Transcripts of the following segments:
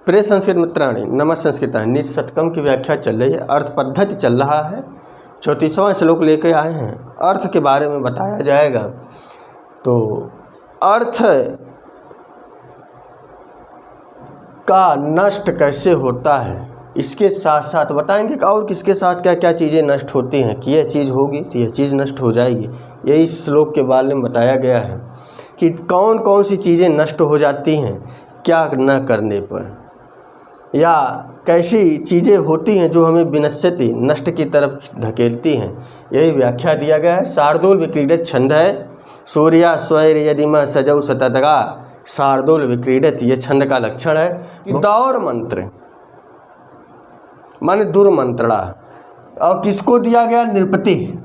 प्रिय संस्कृत मित्राणि, नमस्ते। संस्कृत नीट षटकम की व्याख्या चल रही है, अर्थ पद्धति चल रहा है। 34वां श्लोक लेकर आए हैं, अर्थ के बारे में बताया जाएगा। तो अर्थ का नष्ट कैसे होता है इसके साथ साथ बताएंगे कि और किसके साथ क्या क्या चीज़ें नष्ट होती हैं, कि यह चीज़ होगी तो यह चीज़ नष्ट हो जाएगी। यही श्लोक के बारे में बताया गया है कि कौन कौन सी चीज़ें नष्ट हो जाती हैं क्या न करने पर, या कैसी चीज़ें होती हैं जो हमें विनश्यति नष्ट की तरफ धकेलती हैं। यही व्याख्या दिया गया है। शार्दूल विक्रीडित छंद है। सूर्या स्वैर यदिमा सजौ सततगा शार्दूल विक्रीडित, ये छंद का लक्षण है। दौर मंत्र माने दुर्मंत्रणा, और किसको दिया गया? नृपति।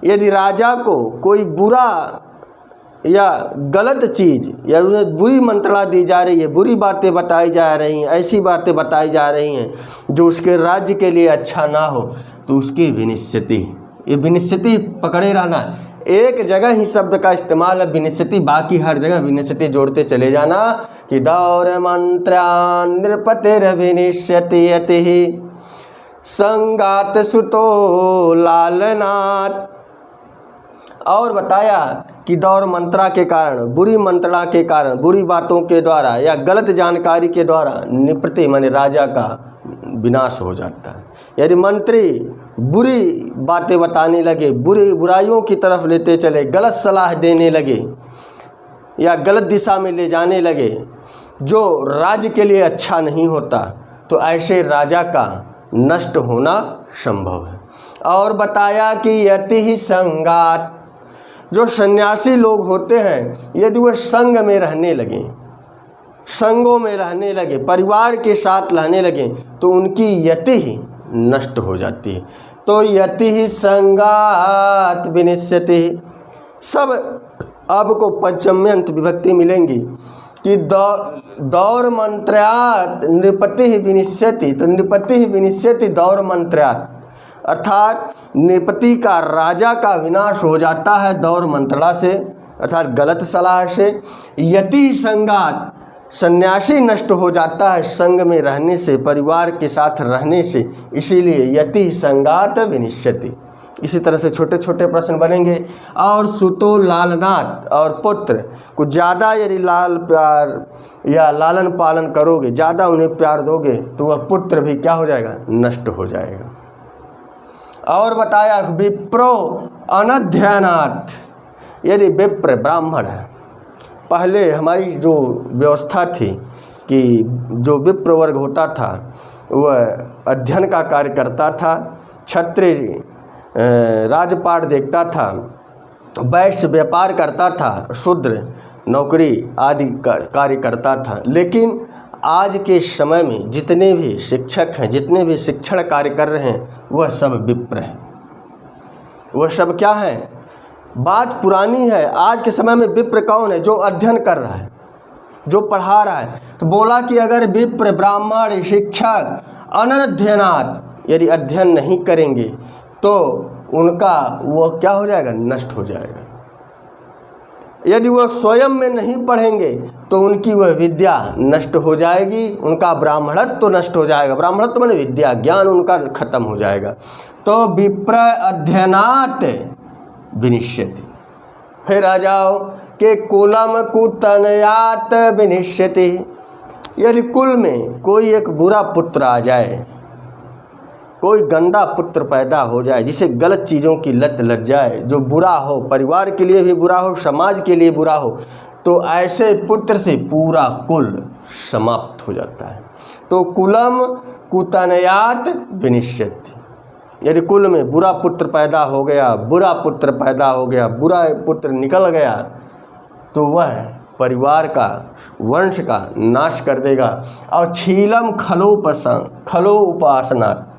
यदि राजा को कोई बुरा या गलत चीज़ या उन्हें बुरी मंत्रणा दी जा रही है, बुरी बातें बताई जा रही हैं, ऐसी बातें बताई जा रही हैं जो उसके राज्य के लिए अच्छा ना हो, तो उसकी विनिश्चिति, ये विनिश्चिति पकड़े रहना। एक जगह ही शब्द का इस्तेमाल है विनिश्चिति, बाकी हर जगह विनिश्चिति जोड़ते चले जाना कि दौर मंत्रान नृपतिर्विनिश्यति यतिः संगात सुतो लालनाथ। और बताया कि दौर मंत्रा के कारण, बुरी मंत्रणा के कारण, बुरी बातों के द्वारा या गलत जानकारी के द्वारा निपृति माने राजा का विनाश हो जाता है। यदि मंत्री बुरी बातें बताने लगे, बुराइयों की तरफ लेते चले, गलत सलाह देने लगे या गलत दिशा में ले जाने लगे जो राज्य के लिए अच्छा नहीं होता, तो ऐसे राजा का नष्ट होना संभव है। और बताया कि यति ही संगात, जो सन्यासी लोग होते हैं यदि वह संग में रहने लगे, संगों में रहने लगे, परिवार के साथ रहने लगे, तो उनकी यति ही नष्ट हो जाती है। तो यति ही संगात विनिश्यति। सब अब को पंचम्यंत विभक्ति मिलेंगी कि दौर मंत्र्यात नृपति विनिश्यति। तो नृपति विनिश्यति दौर मंत्र्यात, अर्थात नृपति का, राजा का विनाश हो जाता है दौर मंत्रणा से, अर्थात गलत सलाह से। यति संगात, सन्यासी नष्ट हो जाता है संग में रहने से, परिवार के साथ रहने से, इसीलिए यति संगात विनिश्यति। इसी तरह से छोटे छोटे प्रश्न बनेंगे। और सुतो लालनाथ, और पुत्र कुछ ज़्यादा यदि लाल प्यार या लालन पालन करोगे, ज़्यादा उन्हें प्यार दोगे, तो वह पुत्र भी क्या हो जाएगा? नष्ट हो जाएगा। और बताया विप्रो अनध्ययनात्, यदि विप्र ब्राह्मण है, पहले हमारी जो व्यवस्था थी कि जो विप्र वर्ग होता था वह अध्ययन का कार्य करता था, क्षत्रिय राजपाट देखता था, वैश्य व्यापार करता था, शूद्र नौकरी आदि कार्य करता था। लेकिन आज के समय में जितने भी शिक्षक हैं, जितने भी शिक्षण कार्य कर रहे हैं, वह सब विप्र हैं। वह सब क्या हैं? बात पुरानी है। आज के समय में विप्र कौन है? जो अध्ययन कर रहा है, जो पढ़ा रहा है। तो बोला कि अगर विप्र ब्राह्मण शिक्षक अनध्ययनात्, यदि अध्ययन नहीं करेंगे तो उनका वो क्या हो जाएगा? नष्ट हो जाएगा। यदि वह स्वयं में नहीं पढ़ेंगे तो उनकी वह विद्या नष्ट हो जाएगी, उनका ब्राह्मणत्व तो नष्ट हो जाएगा। ब्राह्मणत्व माने विद्या, ज्ञान उनका खत्म हो जाएगा। तो विप्र अध्ययनात् विनिश्यति। फिर आ जाओ कि कुलम कुतनयात् विनिश्यति। यदि कुल में कोई एक बुरा पुत्र आ जाए, कोई गंदा पुत्र पैदा हो जाए, जिसे गलत चीज़ों की लत लग जाए, जो बुरा हो, परिवार के लिए भी बुरा हो, समाज के लिए बुरा हो, तो ऐसे पुत्र से पूरा कुल समाप्त हो जाता है। तो कुलम कुतनयात् विनिश्यति। यदि कुल में बुरा पुत्र पैदा हो गया, बुरा पुत्र पैदा हो गया, बुरा पुत्र निकल गया, तो वह परिवार का, वंश का नाश कर देगा। और शीलम खलो उपासना,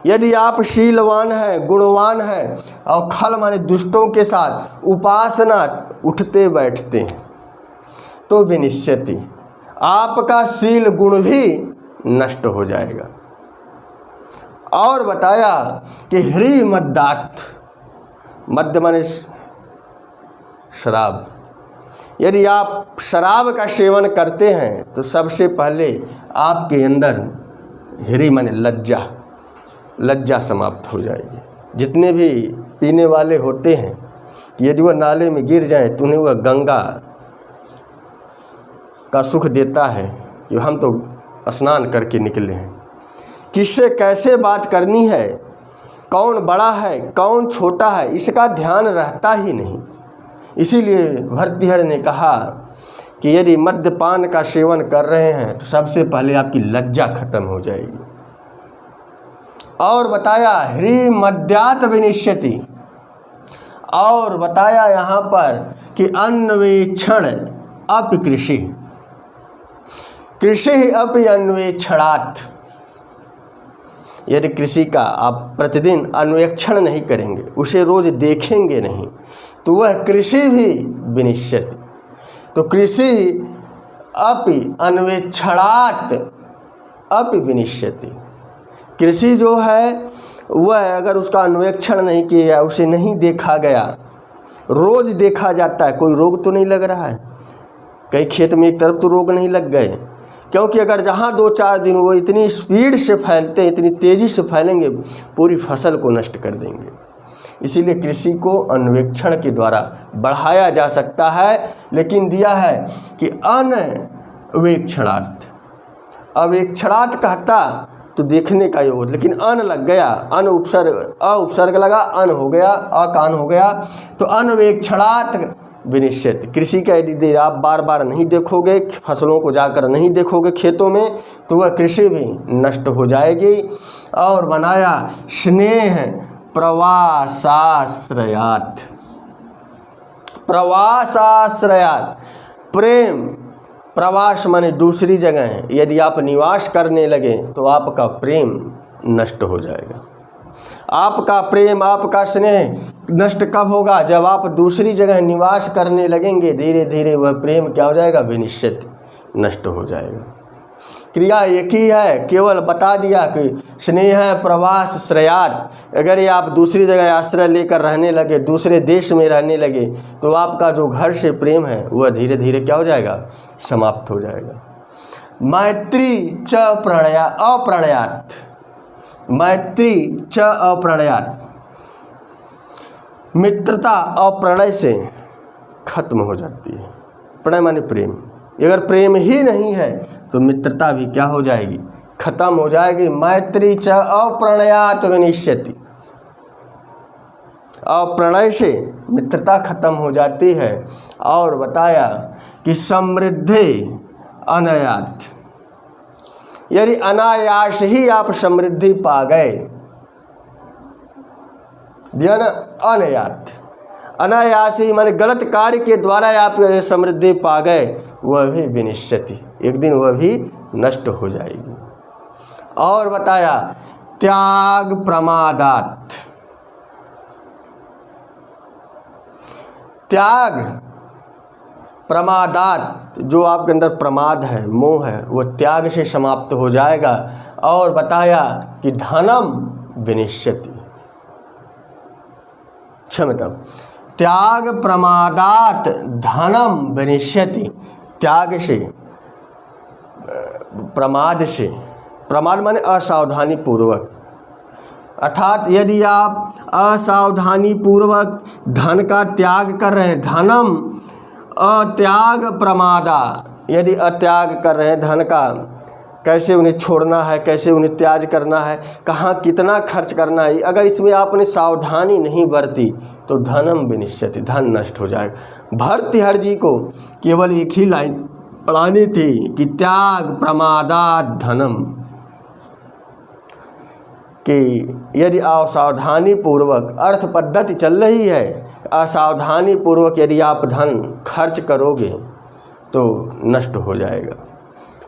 यदि आप शीलवान हैं, गुणवान हैं, और खल माने दुष्टों के साथ उपासना उठते बैठते हैं, तो विनिश्यति, आपका शील गुण भी नष्ट हो जाएगा। और बताया कि ह्री मद्दात्, मद्य माने शराब, यदि आप शराब का सेवन करते हैं तो सबसे पहले आपके अंदर हिरी माने लज्जा समाप्त हो जाएगी। जितने भी पीने वाले होते हैं, यदि वह नाले में गिर जाए तो उन्हें वह गंगा का सुख देता है कि हम तो स्नान करके निकले हैं। किससे कैसे बात करनी है, कौन बड़ा है कौन छोटा है, इसका ध्यान रहता ही नहीं। इसीलिए भर्तृहरि ने कहा कि यदि मद्यपान का सेवन कर रहे हैं तो सबसे पहले आपकी लज्जा खत्म हो जाएगी। और बताया ह्री मद्यात विनिश्यति, और बताया यहाँ पर कि अन्वेक्षण अपि कृषि अपि अन्वेक्षणात्। यदि कृषि का आप प्रतिदिन अन्वेक्षण नहीं करेंगे, उसे रोज देखेंगे नहीं, तो वह कृषि भी विनिश्यति। तो कृषि अपि अन्वेक्षणात् अपि विनिश्यति। कृषि जो है वह अगर उसका अन्वेक्षण नहीं किया गया, उसे नहीं देखा गया, रोज़ देखा जाता है, कोई रोग तो नहीं लग रहा है। कई खेत में एक तरफ तो रोग नहीं लग गए, क्योंकि अगर जहाँ 2-4 दिन वो इतनी स्पीड से फैलते हैं, इतनी तेज़ी से फैलेंगे, पूरी फसल को नष्ट कर देंगे। इसीलिए कृषि को अन्वेक्षण के द्वारा बढ़ाया जा सकता है, लेकिन दिया है कि अनवेक्षणात्। अवेक्षणात् कहता तो देखने का योग, लेकिन अन लग गया, अन उपसर्ग अ उपसर्ग लगा, अन हो गया, अकान हो गया, तो अनवेक्षणात् विनिश्चित। कृषि का यदि आप बार बार नहीं देखोगे, फसलों को जाकर नहीं देखोगे खेतों में, तो वह कृषि भी नष्ट हो जाएगी। और बनाया स्नेह प्रवासाश्रयात्। प्रवासाश्रयात्, प्रेम, प्रवास माने दूसरी जगह, यदि आप निवास करने लगे तो आपका प्रेम नष्ट हो जाएगा। आपका प्रेम, आपका स्नेह नष्ट कब होगा? जब आप दूसरी जगह निवास करने लगेंगे, धीरे धीरे वह प्रेम क्या हो जाएगा? विनिश्चित नष्ट हो जाएगा। क्रिया एक ही है, केवल बता दिया कि स्नेह प्रवास श्रयात। अगर ये आप दूसरी जगह आश्रय लेकर रहने लगे, दूसरे देश में रहने लगे, तो आपका जो घर से प्रेम है वह धीरे धीरे क्या हो जाएगा? समाप्त हो जाएगा। मैत्री च अप्रणयात्। मैत्री च अप्रणयात्, मित्रता अप्रणय से खत्म हो जाती है। प्रणय माने प्रेम। अगर प्रेम ही नहीं है तो मित्रता भी क्या हो जाएगी? खत्म हो जाएगी। मैत्री च अप्रणयात् विनिश्यति। अप्रणय से मित्रता खत्म हो जाती है। और बताया कि समृद्धि अनायात। यदि अनायास ही आप समृद्धि पा गए, दिया ना, अनायात, अनायास ही माने गलत कार्य के द्वारा आप समृद्धि पा गए, वह भी विनिश्यति, एक दिन वह भी नष्ट हो जाएगी। और बताया त्याग प्रमादात्। त्याग प्रमादात्, जो आपके अंदर प्रमाद है, मोह है, वो त्याग से समाप्त हो जाएगा। और बताया कि धनम विनिश्यति। क्षमता, त्याग प्रमादात् धनम विनिश्यति। त्याग से, प्रमाद से, प्रमाद माने असावधानी पूर्वक, अर्थात यदि आप असावधानी पूर्वक धन का त्याग कर रहे हैं, धनम अत्याग प्रमादा, यदि अत्याग कर रहे हैं धन का, कैसे उन्हें छोड़ना है, कैसे उन्हें त्याग करना है, कहाँ कितना खर्च करना है, अगर इसमें आपने सावधानी नहीं बरती तो धनम विनिश्यति, धन नष्ट हो जाएगा। भर्तृहरि जी को केवल एक ही लाइन पढ़ानी थी कि त्याग प्रमादात् धनम, कि यदि असावधानी पूर्वक, अर्थ पद्धति चल रही है, असावधानी पूर्वक यदि आप धन खर्च करोगे तो नष्ट हो जाएगा।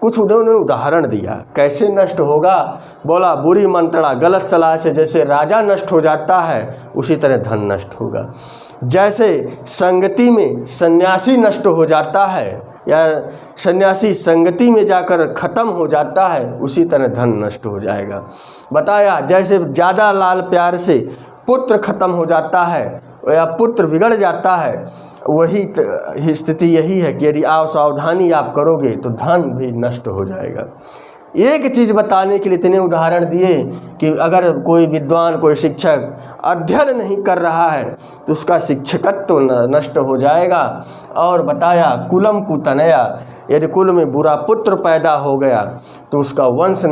कुछ उन्होंने उदाहरण दिया कैसे नष्ट होगा। बोला बुरी मंत्रणा, गलत सलाह से जैसे राजा नष्ट हो जाता है, उसी तरह धन नष्ट होगा। जैसे संगति में सन्यासी नष्ट हो जाता है, या सन्यासी संगति में जाकर ख़त्म हो जाता है, उसी तरह धन नष्ट हो जाएगा। बताया जैसे ज़्यादा लाल प्यार से पुत्र ख़त्म हो जाता है या पुत्र बिगड़ जाता है, वही स्थिति यही है कि यदि असावधानी आप करोगे तो धन भी नष्ट हो जाएगा। एक चीज़ बताने के लिए इतने उदाहरण दिए कि अगर कोई विद्वान, कोई शिक्षक अध्ययन नहीं कर रहा है तो उसका शिक्षकत्व तो नष्ट हो जाएगा। और बताया कुलम कुतनया, यदि कुल में बुरा पुत्र पैदा हो गया तो उसका वंश